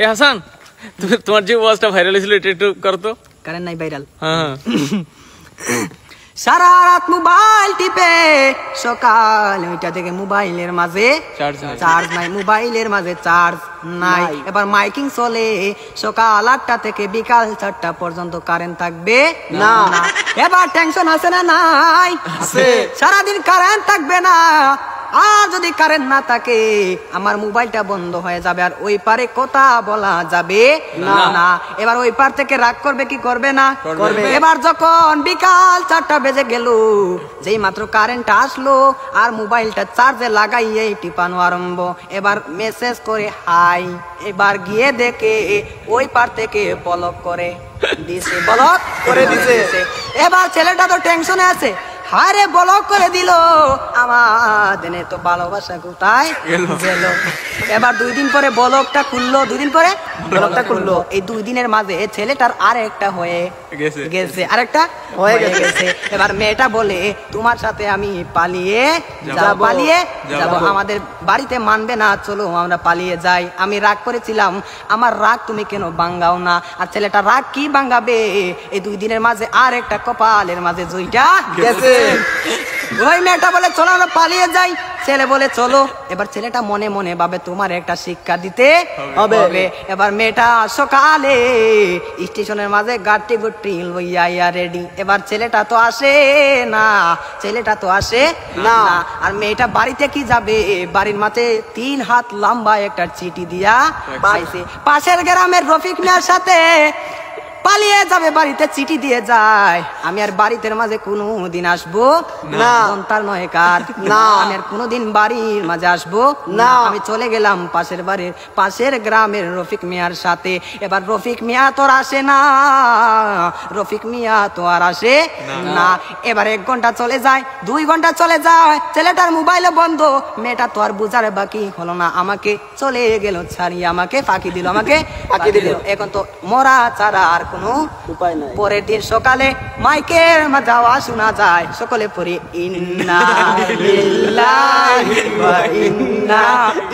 এ হাসান, তোমার যে ওয়াজটা ভাইরাল হয়েছিল এটা একটু করো তো। কারেন্ট নাই ভাইরাল। হ্যাঁ সারা রাত মোবাইল টিপে সকাল 9টা থেকে মোবাইলের মাঝে চার্জ নাই, মোবাইলের মাঝে চার্জ নাই। এবার মাইকিং চলে সকাল 8টা থেকে বিকাল 4টা পর্যন্ত কারেন্ট থাকবে না। এবার টেনশন আছে না? নাই, সারাদিন কারেন্ট থাকবে না। আর যদি কারেন্ট না থাকে আমার মোবাইলটা বন্ধ হয়ে যাবে, আর ওই পারে কথা বলা যাবে না। এবার ওই পার থেকে রাগ করবে কি করবে না? করবে। এবার যখন বিকাল 4টা বেজে গেল, যেই মাত্র কারেন্ট আসলো আর মোবাইলটা চার্জে লাগাইয়ে টিপানো আরম্ভ। এবার মেসেজ করে হাই। এবার গিয়ে দেখে ওই পার থেকে ব্লক করে দিছে, ব্লক করে দিছে। এবার ছেলেটা তো টেনশনে আছে, হারে ব্লক করে দিল, আমাদের তো ভালোবাসা কোথায় গেল। এবার 2 দিন পরে ব্লকটা খুললো, 2 দিন পরে ব্লকটা খুললো। এই 2 দিনের মাঝে ছেলেটার আরেকটা হয়ে গেছে, আরেকটা হয়ে গেছে। এবার মেয়েটা বলে তোমার সাথে আমি পালিয়ে যাব, আমাদের বাড়িতে মানবে না, চলো আমরা পালিয়ে যাই। আমি রাগ করেছিলাম, আমার রাগ তুমি কেন ভাঙাও না? আর ছেলেটা রাগ কি ভাঙাবে? এই 2 দিনের মাঝে আর একটা কপালের মাঝে জুইটা গেছে। ওই মেয়েটা বলে চলো আমরা পালিয়ে যাই, ছেলে বলে চলো। এবার ছেলেটা মনে মনে ভাবে তোমার একটা শিক্ষা দিতে হবে। এবার মেয়েটা সকালে স্টেশনের মাঝে গাড়ি গুটি লইয়া রেডি। এবার ছেলেটা তো আসে না, আর মেয়েটা বাড়িতে কি যাবে? বাড়ির মাঝে 3 হাত লম্বা একটা চিঠি দিয়া পাইছে। পাশের গ্রামের রফিক মিয়ার সাথে পালিয়ে যাবে, বাড়িতে চিঠি দিয়ে যায়। আমি আর বাড়িতে মাঝে কোনোদিন আসবো না, তার নয় কার না, আমি আর কোনোদিন বাড়ির মাঝে আসবো না। আমি চলে গেলাম পাশের গ্রামের রফিক মিয়ার সাথে। এবার রফিক মিয়া তো আসে না, আর আসে না। এবার 1 ঘন্টা চলে যায়, 2 ঘন্টা চলে যায়, ছেলেটার মোবাইলে বন্ধ। মেয়েটা তো আর বুঝার বাকি হলো না, আমাকে চলে গেল ছাড়িয়ে, আমাকে ফাঁকি দিল। এখন তো মরা ছাড়া আর কোনো উপায় নাই। পরের দিন সকালে মাইকের মাঝে আওয়াজ শোনা যায়, সকলে পড়ি ইন্না লিল্লাহি ওয়া ইন্না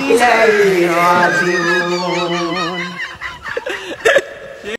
ইলাইহি রাজিউন।